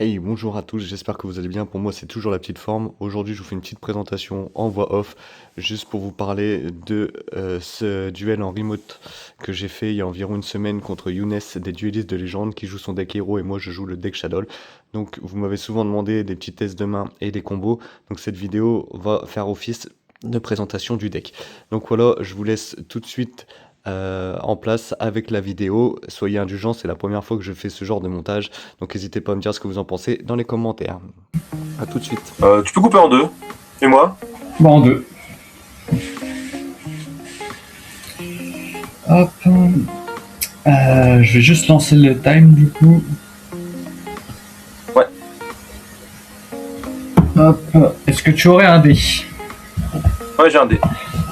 Hey, bonjour à tous, j'espère que vous allez bien. Pour moi, c'est toujours la petite forme. Aujourd'hui, je vous fais une petite présentation en voix off, juste pour vous parler de ce duel en remote que j'ai fait il y a environ une semaine contre Younes, des duellistes de légende, qui joue son deck héros et moi, je joue le deck Shadow. Donc, vous m'avez souvent demandé des petits tests de main et des combos. Donc, cette vidéo va faire office de présentation du deck. Donc voilà, je vous laisse tout de suite en place avec la vidéo. Soyez indulgents, c'est la première fois que je fais ce genre de montage, donc n'hésitez pas à me dire ce que vous en pensez dans les commentaires. A tout de suite. Tu peux couper en deux. Et moi? Bon, en deux. Hop. Je vais juste lancer le time du coup. Ouais. Hop. Est-ce que tu aurais un dé? Ouais, j'ai un dé.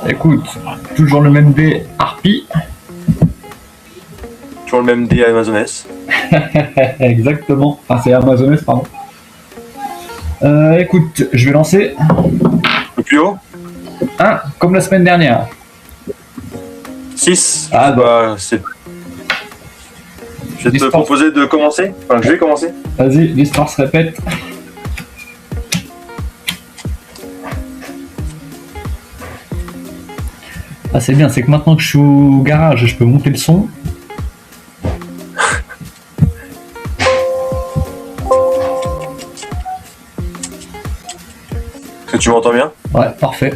Écoute, toujours le même dé Harpie. Toujours le même dé Amazoness. Exactement. Enfin, c'est Amazoness, pardon. Écoute, je vais lancer Le plus haut? 1 comme la semaine dernière. 6. Ah, bah, c'est. Je vais te L'histoire. proposer de commencer. Enfin, je vais commencer. Vas-y, l'histoire se répète. Ah, c'est bien, c'est que maintenant que je suis au garage, je peux monter le son. Est-ce que tu m'entends bien? Ouais, parfait.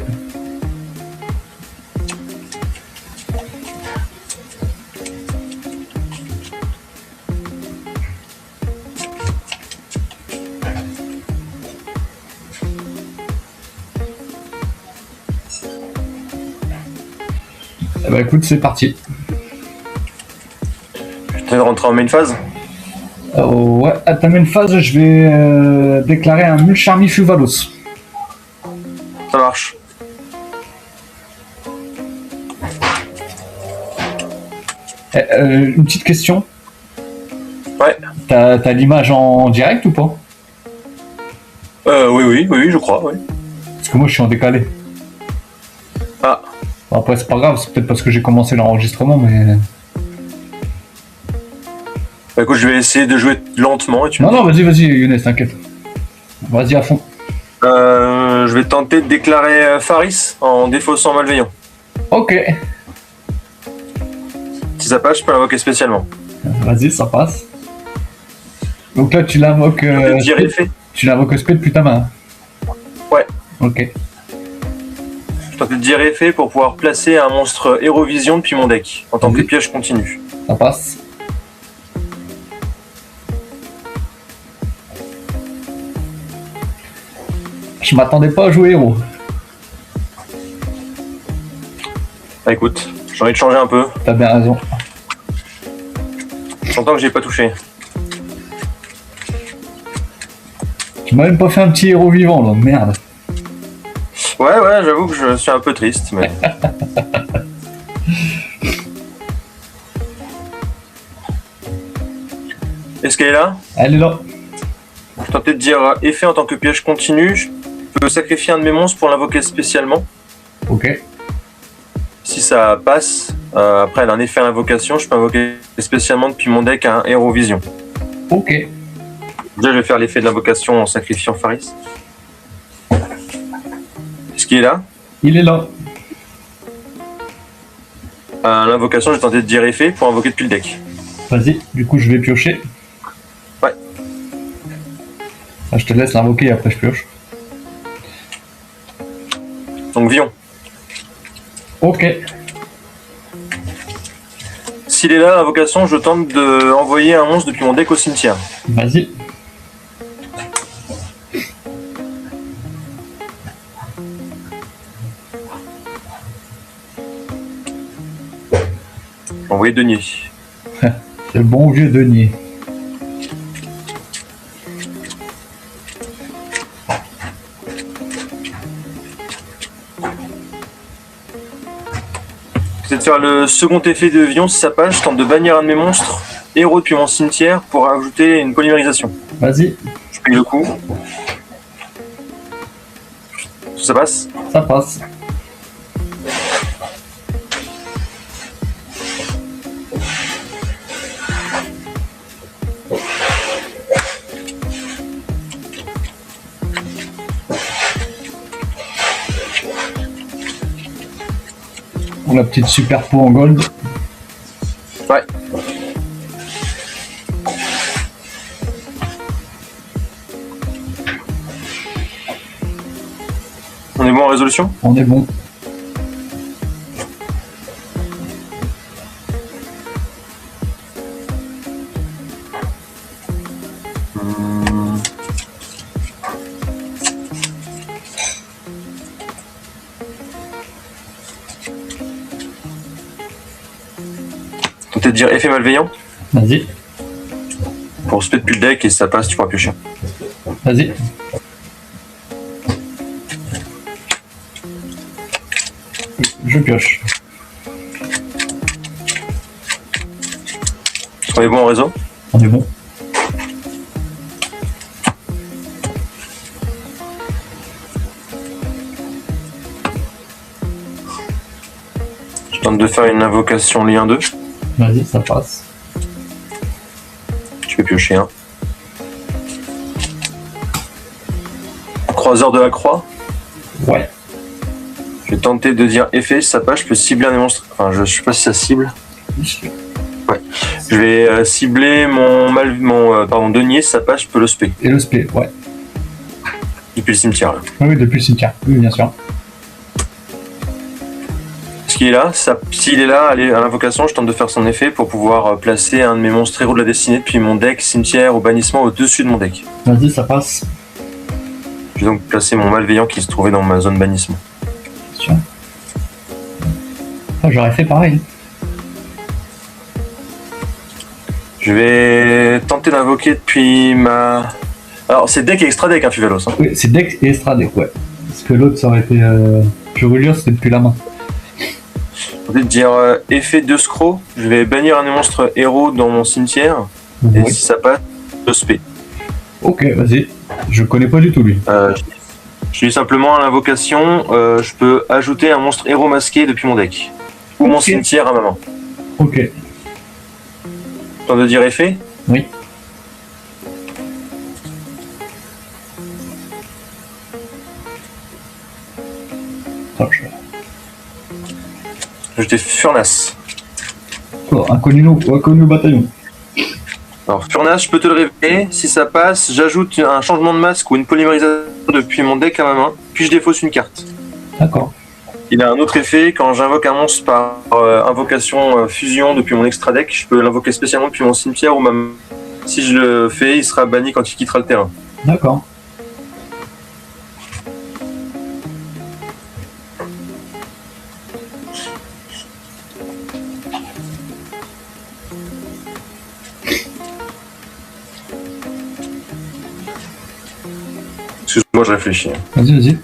Eh ben écoute, c'est parti. Je t'ai rentré en main phase. Ouais, à ta même phase, je vais déclarer un Mulcharmi Fuvalos. Ça marche. Une petite question. Ouais. T'as l'image en direct ou pas? Oui, je crois, oui. Parce que moi, je suis en décalé. Ah, Bon, après, c'est pas grave, c'est peut-être parce que j'ai commencé l'enregistrement, mais... bah écoute, je vais essayer de jouer lentement et tu me Non, dis. vas-y, Younes, t'inquiète. Vas-y à fond. Je vais tenter de déclarer Faris en défaussant malveillant. Ok. Si ça passe, je peux l'invoquer spécialement. Vas-y, ça passe. Donc là, tu l'invoques... Dire effet. tu l'invoques spé depuis ta main. Ouais. Ok. Je tente de dire effet pour pouvoir placer un monstre Hérovision depuis mon deck, en tant que Vas-y. piège continu. Ça passe. Je m'attendais pas à jouer héros. Bah écoute, j'ai envie de changer un peu. T'as bien raison. J'entends que j'ai pas touché. Tu m'as même pas fait un petit héros vivant là, merde. Ouais, j'avoue que je suis un peu triste, mais. Est-ce qu'elle est là? Elle est là. Je tentais de dire effet en tant que piège continu. Je peux sacrifier un de mes monstres pour l'invoquer spécialement. Ok. Si ça passe, après elle a un effet à l'invocation, je peux invoquer spécialement depuis mon deck un Hérovision. Ok. Déjà, je vais faire l'effet de l'invocation en sacrifiant Faris. Est-ce qu'il est là? Il est là. L'invocation, je vais tenter de dire effet pour invoquer depuis le deck. Vas-y, du coup je vais piocher. Ouais. Ah, je te laisse l'invoquer et après je pioche. Donc Vion. Ok. S'il est là, l'invocation, je tente d'envoyer un monstre depuis mon deck au cimetière. Vas-y. Envoyer Denier. C'est le bon vieux denier. C'est de faire le second effet de Vion, si ça passe, je tente de bannir un de mes monstres, héros depuis mon cimetière, pour ajouter une polymérisation. Vas-y. Je paye le coup. Ça passe? Ça passe. pour la petite super peau en gold. Ouais. On est bon en résolution? On est bon. Tenter de dire effet malveillant Vas-y, pour spé depuis le deck et si ça passe, tu pourras piocher. vas-y. Je pioche. On est bon en réseau? On est bon. Je tente de faire une invocation lien 2. Vas-y, ça passe. Tu peux piocher un. Croiseur de la croix. Ouais. Je vais tenter de dire effet, si ça passe, je peux cibler un des monstres. Enfin, je sais pas si ça cible. Je vais cibler mon denier, si ça passe, je peux le spé. Et le spé, ouais. Depuis le cimetière là. Ah oui, depuis le cimetière. Oui, bien sûr. Ce qui est là, s'il est là, allez, à l'invocation, je tente de faire son effet pour pouvoir placer un de mes monstres héros de la destinée depuis mon deck, cimetière ou bannissement au-dessus de mon deck. Vas-y, ça passe. Je vais donc placer mon malveillant qui se trouvait dans ma zone bannissement. Sûr. Ah, j'aurais fait pareil. Je vais tenter d'invoquer depuis ma... Alors c'est deck et extra deck, hein, Fuvelos. Hein. Oui, c'est deck et extra deck, ouais. Parce que l'autre, ça aurait été... Purulure, c'était depuis la main. Je vais te dire effet de scroll. Je vais bannir un des monstres héros dans mon cimetière. Et Oui. si ça passe, je spé. Ok, vas-y. Je connais pas du tout, lui. Je dis simplement à l'invocation, je peux ajouter un monstre héros masqué depuis mon deck. Ou mon Ok. cimetière à ma main. Ok. Temps de dire effet. Oui. Hop, Ajouter Furnace. oh, inconnu au bataillon. Alors Furnace, je peux te le révéler. Si ça passe, j'ajoute un changement de masque ou une polymérisation depuis mon deck à ma main, puis je défausse une carte. D'accord. Il a un autre effet, quand j'invoque un monstre par invocation fusion depuis mon extra deck, je peux l'invoquer spécialement depuis mon cimetière ou ma main. Si je le fais, il sera banni quand il quittera le terrain. D'accord. Excuse-moi, je réfléchis. Vas-y, vas-y.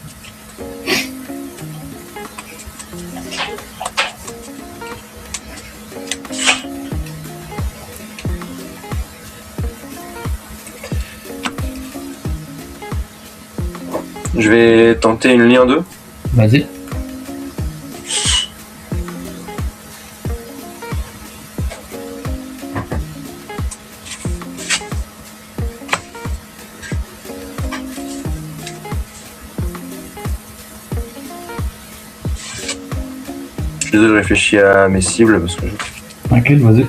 Je vais tenter une lien 2. Vas-y. Je suis désolé, je réfléchis à mes cibles parce que T'inquiète, vas-y.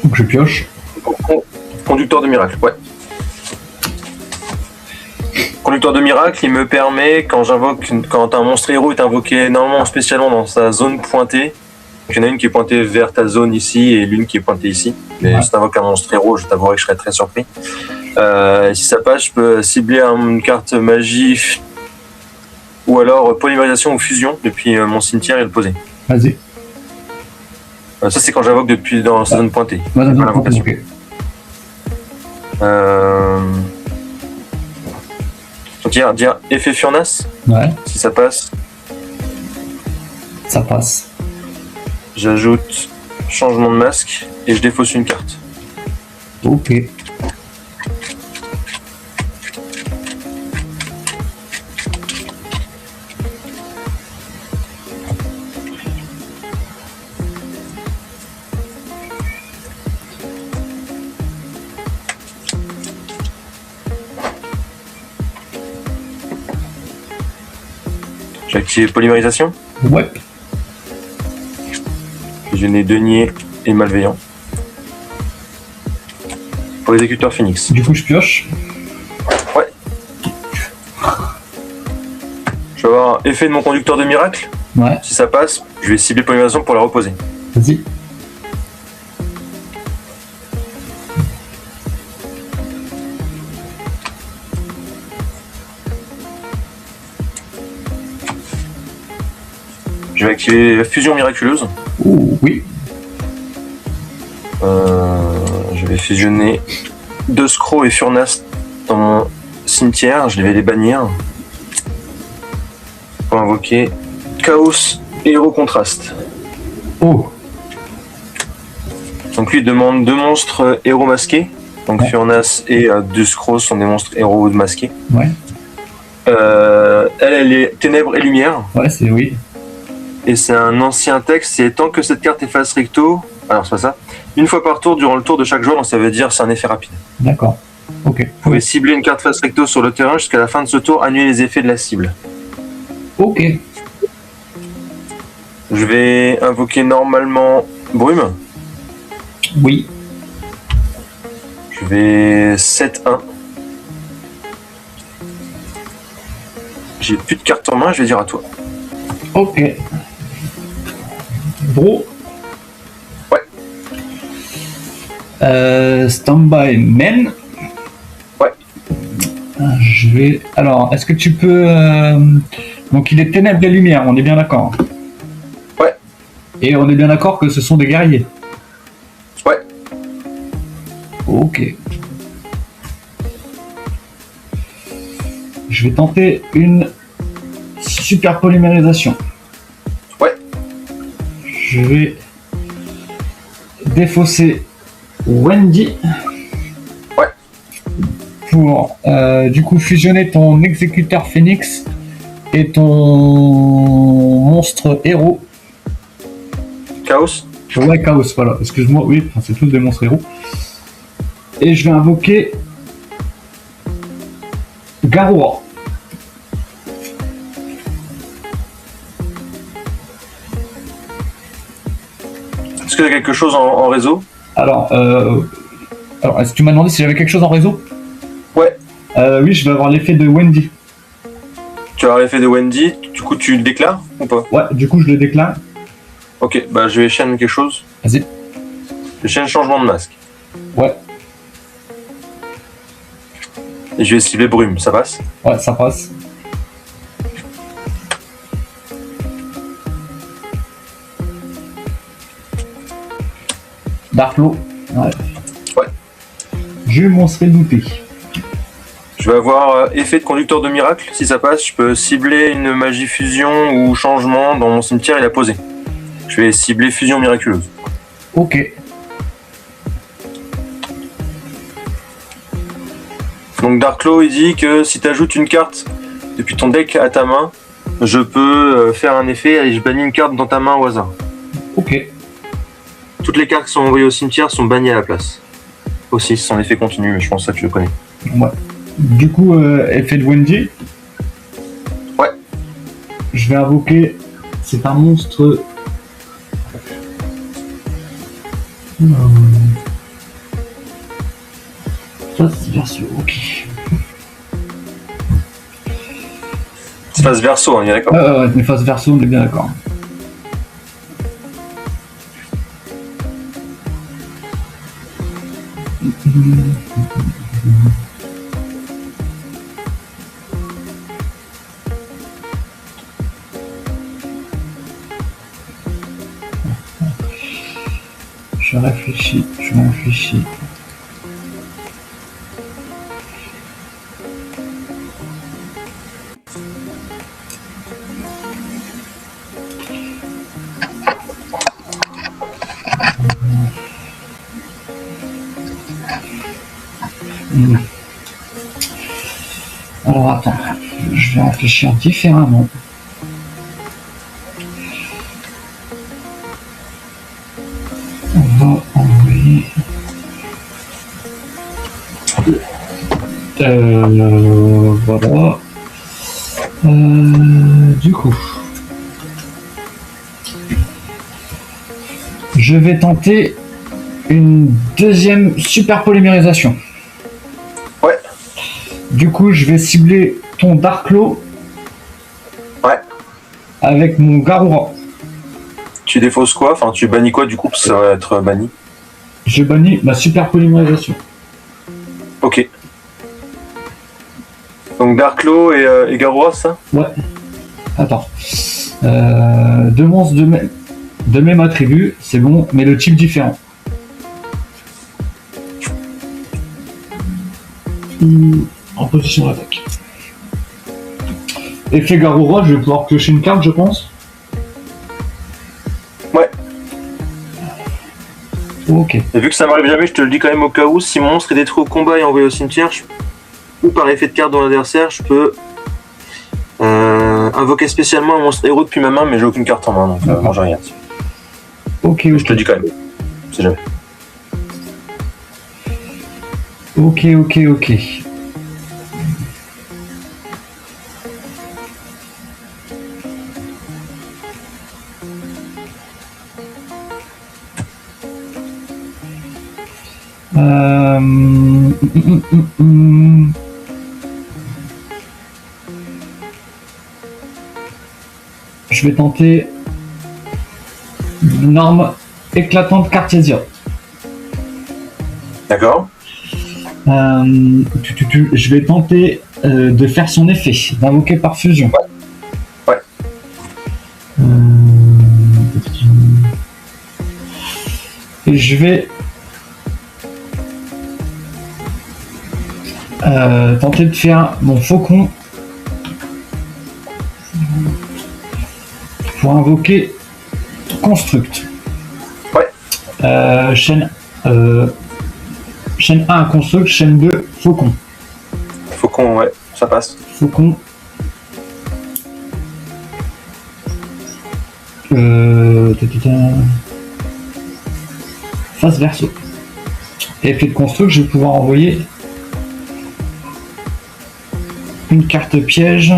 Donc je pioche. Conducteur de miracle, ouais. Conducteur de miracle, il me permet, quand un monstre héros est invoqué normalement spécialement dans sa zone pointée, il y en a une qui est pointée vers ta zone ici et l'une qui est pointée ici. Mais Ouais. si tu invoques un monstre héros, je t'avouerai que je serais très surpris. Si ça passe, je peux cibler une carte magie ou alors polymérisation ou fusion depuis mon cimetière et le poser. Vas-y. Ça, c'est quand j'invoque depuis dans sa zone pointée. Vas-y, Pas l'invocation. ok. Faut dire effet Furnace, Ouais, si ça passe. ça passe. J'ajoute changement de masque et je défausse une carte. Ok. vais activer polymérisation. Ouais. Fusionner denier et malveillant. Pour l'exécuteur Phoenix. Du coup, je pioche. Ouais. Je vais avoir effet de mon conducteur de miracle. Ouais, Si ça passe, je vais cibler polymérisation pour la reposer. vas-y. Je vais activer fusion miraculeuse. Ouh, oui. Je vais fusionner 2 Scro et Furnas dans mon cimetière. Je vais les bannir. Pour invoquer Chaos et Héros Contraste. Oh, Donc lui il demande 2 monstres héros masqués. Donc Ouais. Furnas et 2 Scro sont des monstres héros masqués. ouais. Elle est ténèbres et lumière. Ouais, c'est oui. Et c'est un ancien texte, c'est tant que cette carte est face recto. Alors c'est pas ça. Une fois par tour durant le tour de chaque joueur, donc ça veut dire c'est un effet rapide. D'accord. Ok. Vous pouvez cibler une carte face recto sur le terrain jusqu'à la fin de ce tour, annuler les effets de la cible. Ok. Je vais invoquer normalement Brume. Oui. Je vais 7-1. J'ai plus de cartes en main, je vais dire à toi. Ok. Bro. Ouais. Standby men. Ouais. Je vais. Alors, est-ce que tu peux. Donc, il est ténèbres et lumière, on est bien d'accord. Ouais. Et on est bien d'accord que ce sont des guerriers. Ouais. Ok. Je vais tenter une super polymérisation. Ouais. Je vais défausser Wendy. Ouais. Pour du coup fusionner ton exécuteur Phoenix et ton monstre héros. Chaos. Ouais, Chaos, voilà. Excuse-moi, oui, enfin, c'est tous des monstres héros. Et je vais invoquer Garou. Est-ce que tu as quelque chose en réseau? Alors, est-ce que tu m'as demandé si j'avais quelque chose en réseau? Ouais. Oui, je vais avoir l'effet de Wendy. Tu as l'effet de Wendy, du coup tu le déclares ou pas? Ouais, du coup, je le déclare. Ok, bah je vais chaîne quelque chose. Vas-y. Je chaîne changement de masque. Ouais, Et je vais cibler Brume, ça passe? ouais, ça passe. Darklo. Ouais. Ouais. J'ai eu mon spell douté. Je vais avoir effet de conducteur de miracle. Si ça passe, je peux cibler une magie fusion ou changement dans mon cimetière et la poser. Je vais cibler fusion miraculeuse. Ok. Donc Darklo il dit que si tu ajoutes une carte depuis ton deck à ta main, je peux faire un effet et je bannis une carte dans ta main au hasard. Ok. Toutes les cartes qui sont envoyées au cimetière sont bannies à la place. Aussi, c'est un effet continu, mais je pense que ça tu le connais. Ouais. Du coup, effet de Wendy. Ouais. Je vais invoquer. C'est un monstre. Ça, c'est version. Ok. C'est face verso, on est d'accord? Ouais, mais face verso, on est bien d'accord. Je réfléchis. Alors attends, je vais réfléchir différemment. On va envoyer. Voilà. Du coup, je vais tenter une deuxième super polymérisation. Ouais. Du coup, je vais cibler ton Darklo. Ouais. Avec mon Garura. Tu défausses quoi? Enfin, tu bannis quoi du coup? Parce que ça va être banni. Je bannis ma super polymérisation. Ok. Donc Darklo et Garura, ça? Ouais. Attends. Deux monstres de même attribut, c'est bon, mais le type différent. En position d'attaque. Effet Garura, je vais pouvoir piocher une carte, je pense. Ouais. Ok. Et vu que ça m'arrive jamais, je te le dis quand même au cas où, si mon monstre est détruit au combat et envoyé au cimetière, ou par effet de carte dans l'adversaire, je peux invoquer spécialement un monstre héros depuis ma main, mais j'ai aucune carte en main, donc moi j'ai rien. Ok, Je te le dis quand même, si jamais. Ok. Je vais tenter une arme éclatante Cartésia. D'accord. Je vais tenter de faire son effet, d'invoquer par fusion. Ouais. Et je vais tenter de faire mon faucon pour invoquer Construct. Ouais. Chaîne 1 Construct, chaîne 2 Faucon. Faucon, ouais, ça passe. Faucon. Face verso. Et puis de Construct, je vais pouvoir envoyer une carte piège.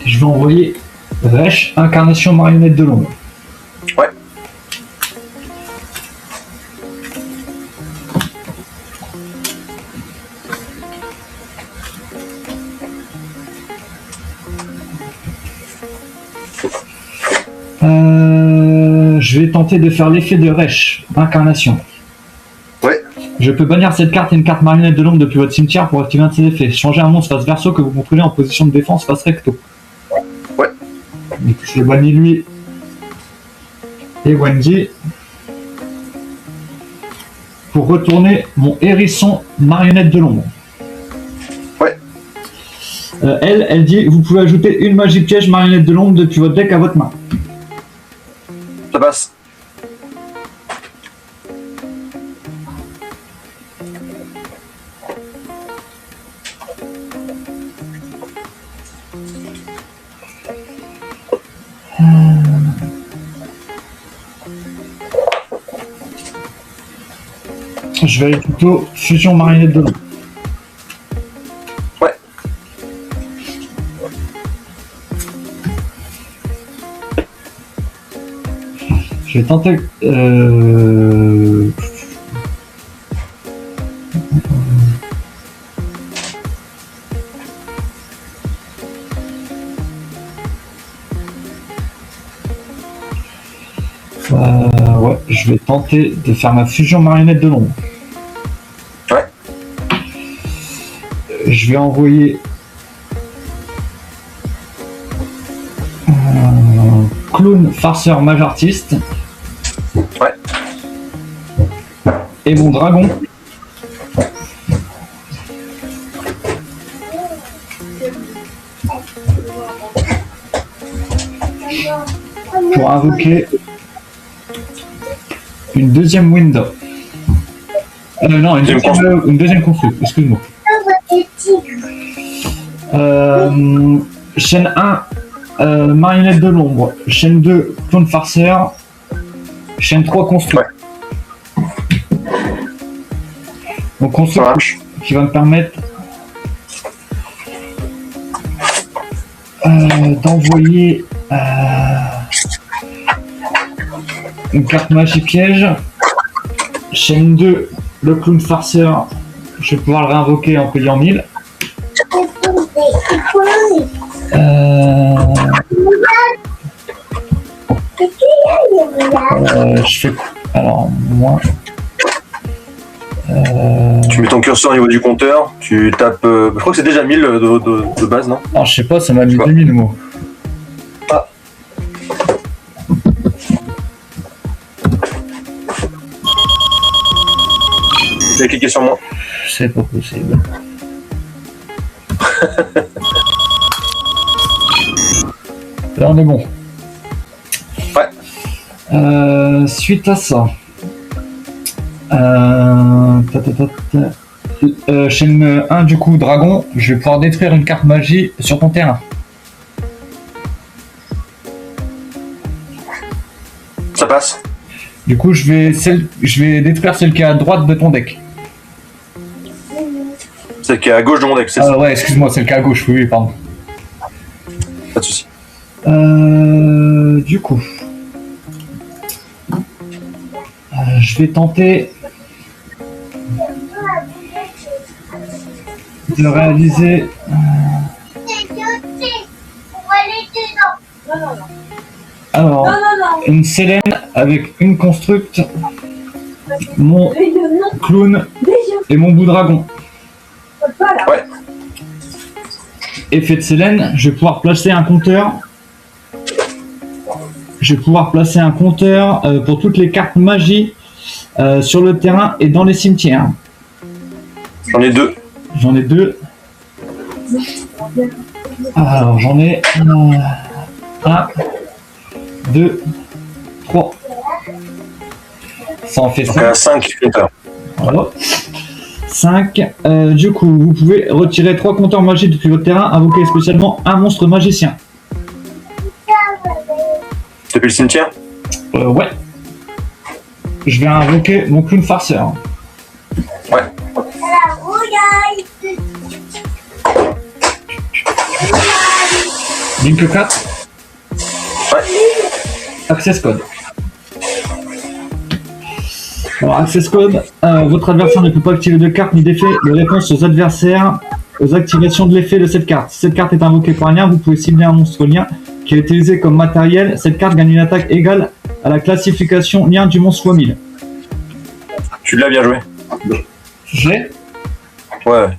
Je vais envoyer Resh, incarnation marionnette de l'ombre. Ouais. Je vais tenter de faire l'effet de Resh, incarnation. Ouais. Je peux bannir cette carte et une carte marionnette de l'ombre depuis votre cimetière pour activer un de ses effets. Changer un monstre face verso que vous contrôlez en position de défense face recto. Ouais. Donc, je vais bannir lui et Wendy pour retourner mon hérisson marionnette de l'ombre. Ouais. Elle dit vous pouvez ajouter une magie piège marionnette de l'ombre depuis votre deck à votre main. Ça passe. Je vais aller plutôt fusion marionnette de l'ombre. Ouais. Je vais tenter. Ouais, je vais tenter de faire ma fusion marionnette de l'ombre. Ouais. Je vais envoyer clown farceur mage artiste. Ouais. Et mon dragon. Pour invoquer Une deuxième window. Non, une deuxième construct, excuse-moi. Chaîne 1, marionnette de l'ombre. Chaîne 2, clone farceur. Chaîne 3, construct. Ouais. Donc Ça construct marche. qui va me permettre d'envoyer une carte magie piège. Chaîne 2, le clown farceur. Je vais pouvoir le réinvoquer en payant 1000. Je fais. Alors, moi. Tu mets ton curseur au niveau du compteur, tu tapes. Je crois que c'est déjà 1000 de base, non? Alors, je sais pas, ça m'a mis Ouais. 2000 mots. Ah. Tu as cliqué sur moi. C'est pas possible. Là, on est bon. Ouais. Suite à ça. Chaîne 1 du coup, dragon, je vais pouvoir détruire une carte magie sur ton terrain. Ça passe. Du coup, je vais détruire celle qui est à droite de ton deck. Celle qui est à gauche de mon deck, c'est ça. Ouais, excuse-moi, celle qui est à gauche, oui, pardon. Pas de soucis. Du coup, je vais tenter de réaliser alors une Sélène avec une construct, mon clown et mon bout dragon. Ouais. Effet de Sélène, je vais pouvoir placer un compteur. Je vais pouvoir placer un compteur pour toutes les cartes magie sur le terrain et dans les cimetières. J'en ai 2. J'en ai 2. Alors j'en ai 1, 2, 3. Ça en fait Donc 5. à 5 compteurs. Voilà. 5. Du coup, vous pouvez retirer 3 compteurs magiques depuis votre terrain, invoquer spécialement un monstre magicien. Depuis le cimetière. Ouais. Je vais invoquer mon clown farceur. Ouais. Link 4. Ouais. Access code. Alors, access code, votre adversaire ne peut pas activer de carte ni d'effet de réponse aux adversaires aux activations de l'effet de cette carte. Si cette carte est invoquée par un lien, vous pouvez cibler un monstre lien qui est utilisé comme matériel. Cette carte gagne une attaque égale à la classification lien du monstre x 1000. Tu l'as bien joué. Je l'ai. Ouais.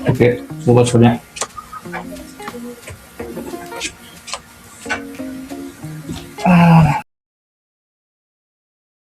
Ok, bon bah très bien.